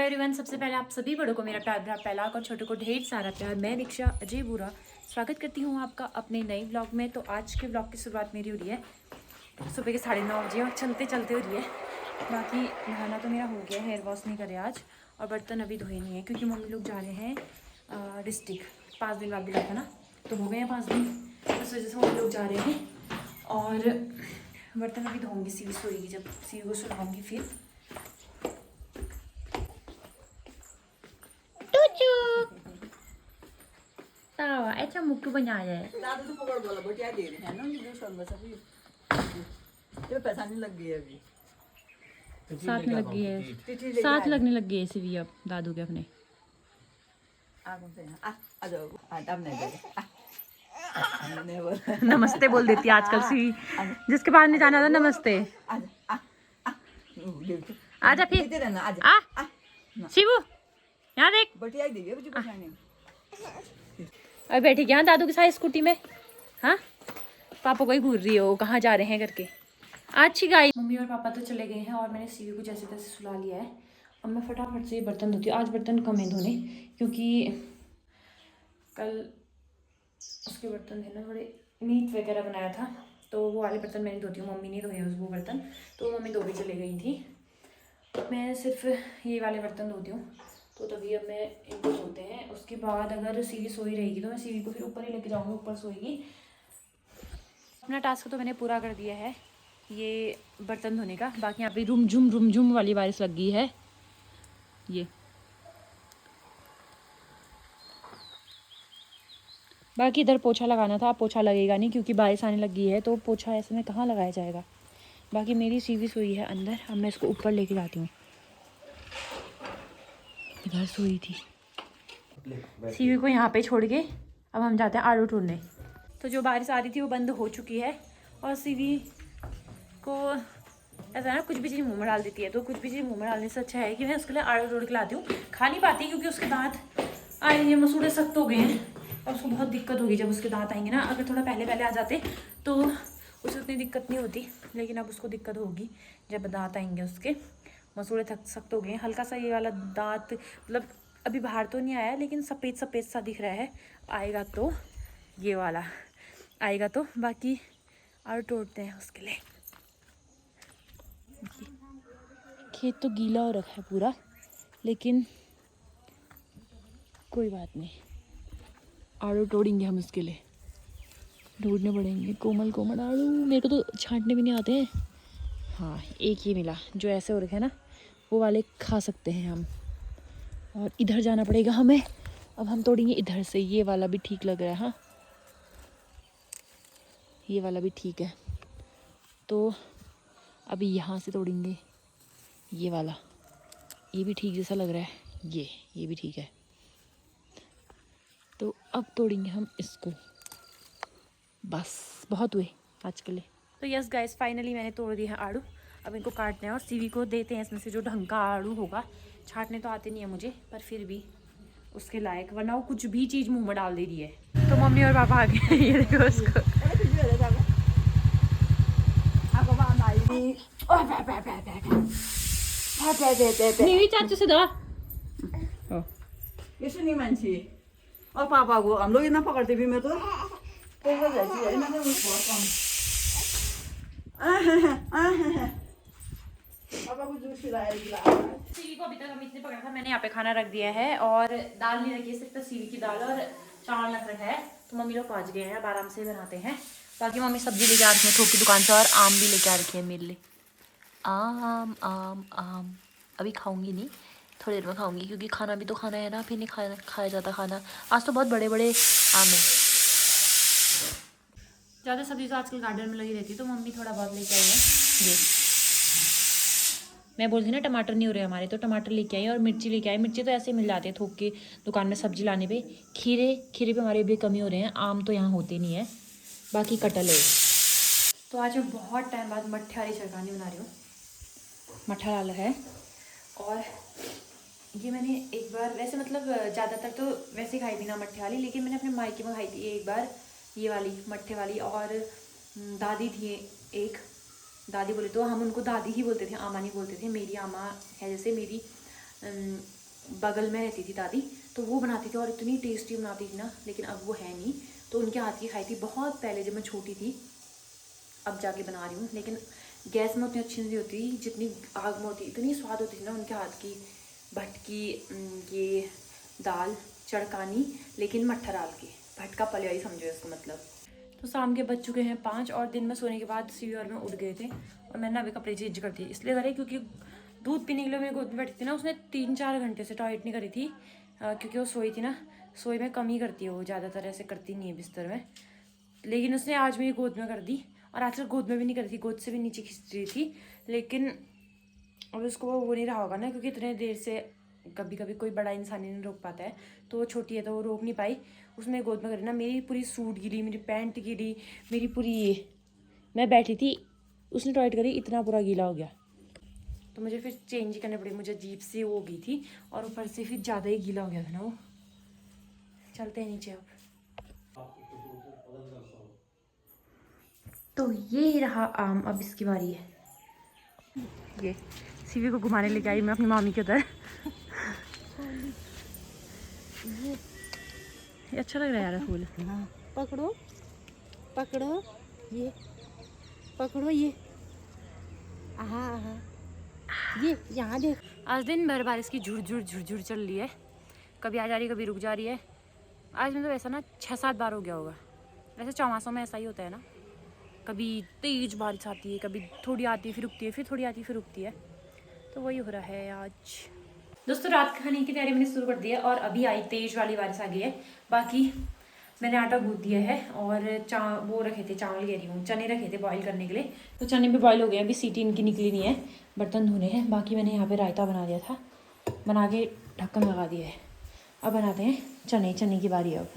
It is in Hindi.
एवरीवन, सबसे पहले आप सभी बड़ों को मेरा प्यार भरा पहला और छोटों को ढेर सारा प्यार। मैं दीक्षा अजय बुरा स्वागत करती हूँ आपका अपने नए व्लॉग में। तो आज के व्लॉग की शुरुआत मेरी हो रही है सुबह के 9:30 बजे और चलते चलते हो रही है। बाकी नहाना तो मेरा हो गया, हेयर वॉश नहीं करे आज, और बर्तन अभी धोए नहीं है क्योंकि मम्मी लोग जा रहे हैं डिस्ट्रिक्ट। 5 दिन बाद भी था ना, तो हो गए हैं 5 दिन, इस वजह से मम्मी लोग जा रहे हैं। और बर्तन अभी धोऊंगी, सीवी सोएगी, जब सीवी को सुलाऊंगी फिर। अच्छा मुक्कू बनाया है। दादू तो पकड़ बोला बटिया दे रहे हैं ना, मुझे संग सभी ये पैसा नहीं लग गई अभी। साथ में लग गई है, साथ लगने लग गई है सीवी अब दादू के अपने। आ जाओ, दम नहीं दे। नमस्ते बोल देती है आजकल सीवी, जिसके पास नहीं जाना था नमस्ते। आजा फिर, आ शिवू यहाँ देख, बटिया दे मुझे पता नहीं। अब बैठी क्या दादू के साथ स्कूटी में? हाँ, पापा को ही घूर रही हो कहाँ जा रहे हैं करके। अच्छी गाय। मम्मी और पापा तो चले गए हैं और मैंने सीवी को जैसे तैसे सुला लिया है। अब मैं फटाफट से बर्तन धोती हूँ। आज बर्तन कम है धोने, क्योंकि कल उसके बर्तन थे ना, थोड़े मीट वगैरह बनाया था, तो वो वाले बर्तन मैं नहीं धोती हूँ। मम्मी नहीं धोए वो बर्तन, तो मम्मी धो भी चले गई थी। मैं सिर्फ ये वाले बर्तन धोती हूँ, तो तभी अब मैं इनको धोते हैं। उसके बाद अगर सीवी सोई रहेगी तो मैं सीवी को फिर ऊपर ही लेके जाऊँगी, ऊपर सोएगी। अपना टास्क तो मैंने पूरा कर दिया है ये बर्तन धोने का। बाकी यहाँ पे रुम झुम वाली बारिश लग गई है। ये बाकी इधर पोछा लगाना था, पोछा लगेगा नहीं क्योंकि बारिश आने लगी है, तो पोछा ऐसे में कहाँ लगाया जाएगा। बाकी मेरी सीवी सोई है अंदर, अब मैं इसको ऊपर लेके जाती हूँ। इधर सोई थी सीवी को, यहाँ पे छोड़ के अब हम जाते हैं आड़ू ढूंढने। तो जो बारिश आ रही थी वो बंद हो चुकी है, और सीवी को ऐसा ना कुछ भी चीज़ मुंह में डाल देती है, तो कुछ भी चीज़ मुंह में डालने से अच्छा है कि मैं उसके लिए आड़ू ढूंढ के लाती हूँ। खा नहीं पाती क्योंकि उसके दांत आएंगे, मसूड़े सख्त हो गए हैं, और उसको बहुत दिक्कत होगी जब उसके दांत आएंगे ना। अगर थोड़ा पहले पहले आ जाते तो उसे उतनी दिक्कत नहीं होती, लेकिन अब उसको दिक्कत होगी जब दांत आएंगे उसके। मसूड़े सख्त हो गए हैं। हल्का सा ये वाला दांत मतलब अभी बाहर तो नहीं आया, लेकिन सफ़ेद सफ़ेद सा दिख रहा है। आएगा तो ये वाला आएगा तो बाकी और तोड़ते हैं उसके लिए। खेत तो गीला हो रखा है पूरा, लेकिन कोई बात नहीं, आड़ू तोड़ेंगे हम उसके लिए। ढूंढने पड़ेंगे कोमल कोमल आड़ू, मेरे को तो छांटने भी नहीं आते हैं। हाँ, एक ही मिला जो ऐसे हो रखे हैं ना, वो वाले खा सकते हैं हम। और इधर जाना पड़ेगा हमें, अब हम तोड़ेंगे इधर से। ये वाला भी ठीक लग रहा है। हाँ, ये वाला भी ठीक है, तो अभी यहाँ से तोड़ेंगे ये वाला। ये भी ठीक जैसा लग रहा है, ये भी ठीक है, तो अब तोड़ेंगे हम इसको। बस बहुत हुए आज के लिए। तो यस गाइस, फाइनली मैंने तोड़ दिया है आड़ू। अब इनको काटना है और सीवी को देते हैं इसमें से जो ढंग का आड़ू होगा। छाटने तो आते नहीं है मुझे, पर फिर भी उसके लायक, वरना वो कुछ भी चीज़ मुंह में डाल दे रही है। तो मम्मी और पापा आ गए। ये देखो उसको। चाचू से दो। यसो नहीं मान्छे और पापा को हम लोग इतना पकड़ते भी मैं तो पापा को जूस पिलाया। सीवी को अभी तक हम इतने पकड़ा था, मैंने यहाँ पे खाना रख दिया है और दाल नहीं रखी है, सिर्फ तो सीवी की दाल और चावल रख रखा है। तो मम्मी लोग पहुँच गए हैं, अब आराम से बनाते हैं। बाकी मम्मी सब्जी लेके आ रखी है थोक की दुकान से, और आम भी लेके आ रखी है मेरे लिए। आम आम आम अभी खाऊंगी नहीं, थोड़ी देर में खाऊंगी, क्योंकि खाना भी तो खाना है ना, फिर नहीं खाया जाता खाना। आज तो बहुत बड़े बड़े आम है। ज़्यादा सब्जी तो आजकल गार्डन में लगी रहती है, तो मम्मी थोड़ा बहुत लेके आई है। ये मैं बोलती ना टमाटर नहीं हो रहे हमारे, तो टमाटर लेके आई और मिर्ची लेके आई। मिर्ची तो ऐसे मिल जाते हैं थोक के दुकान में सब्जी लाने पे। खीरे पे हमारे भी कमी हो रहे हैं। आम तो यहाँ होते नहीं है, बाकी कटहल है। तो आज मैं बहुत टाइम बाद मट्ठे वाली चरकानी बना रही हूँ। मट्ठा डाला है, और ये मैंने एक बार वैसे मतलब ज़्यादातर तो वैसे खाई थी ना मट्ठे वाली, लेकिन मैंने अपने मायके में खाई थी एक बार ये वाली मट्ठे वाली। और दादी थी एक, दादी बोले तो हम उनको दादी ही बोलते थे, आमा नहीं बोलते थे। मेरी आमा है, जैसे मेरी बगल में रहती थी दादी, तो वो बनाती थी और इतनी टेस्टी बनाती थी ना, लेकिन अब वो है नहीं। तो उनके हाथ की खाई थी बहुत पहले जब मैं छोटी थी, अब जाके बना रही हूँ। लेकिन गैस में उतनी अच्छी नहीं होती जितनी आग में होती, इतनी स्वाद होती थी ना उनके हाथ की। भटकी ये दाल चड़कानी, लेकिन मट्ठा डाल के, भटका पलिया ही समझो इसको मतलब। तो शाम के बज चुके हैं 5 और दिन में सोने के बाद सीवी और मैं उठ गए थे और मैंने अभी कपड़े चेंज कर दिए। इसलिए करे क्योंकि दूध पीने के लिए मेरी गोद में बैठी थी ना, उसने 3-4 घंटे से टॉयलेट नहीं करी थी, क्योंकि वो सोई थी ना। सोई में कम ही करती है वो, ज़्यादातर ऐसे करती नहीं है बिस्तर में, लेकिन उसने आज मेरी गोद में कर दी। और आजकल गोद में भी नहीं करती, गोद से भी नीचे खींच रही थी, लेकिन अब उसको वो नहीं रहा होगा ना, क्योंकि इतने देर से कभी कभी कोई बड़ा इंसान ही नहीं रोक पाता है, तो वो छोटी है तो वो रोक नहीं पाई। उसमें गोद में करी ना, मेरी पूरी सूट गिरी, मेरी पैंट गिरी, मेरी पूरी ये, मैं बैठी थी उसने टॉयलेट करी, इतना पूरा गीला हो गया। तो मुझे फिर चेंज ही करने पड़ी, मुझे अजीब सी हो गई थी और ऊपर से फिर ज़्यादा ही गीला हो गया था ना वो। चलते हैं नीचे अब। तो ये रहा आम, अब इसकी बारी है। ये सीवी को घुमाने लेके आई मैं अपनी मामी के उधर। ये अच्छा लग रहा है यार फूल। हाँ, पकड़ो पकड़ो ये, पकड़ो ये, आहा आहा, ये यहाँ देख। आज दिन भर बारिश की झुरझुर चल रही है, कभी आ जा रही है कभी रुक जा रही है। आज मतलब ऐसा ना 6-7 बार हो गया होगा। वैसे चौमासों में ऐसा ही होता है ना, कभी तेज बारिश आती है, कभी थोड़ी आती है फिर रुकती है, फिर थोड़ी आती है फिर रुकती है, तो वही हो रहा है आज। दोस्तों रात खाने की तैयारी मैंने शुरू कर दी है और अभी आई तेज वाली बारिश आ गई है। बाकी मैंने आटा गूंथ दिया है और वो रखे थे, चावल कह रही हूँ, चने रखे थे बॉईल करने के लिए, तो चने भी बॉईल हो गए, अभी सीटी इनकी निकली नहीं है, बर्तन धोने हैं। बाकी मैंने यहाँ पे रायता बना दिया था, बना के ढक्कन लगा दिया है। अब बनाते हैं चने, चने की बारी है अब।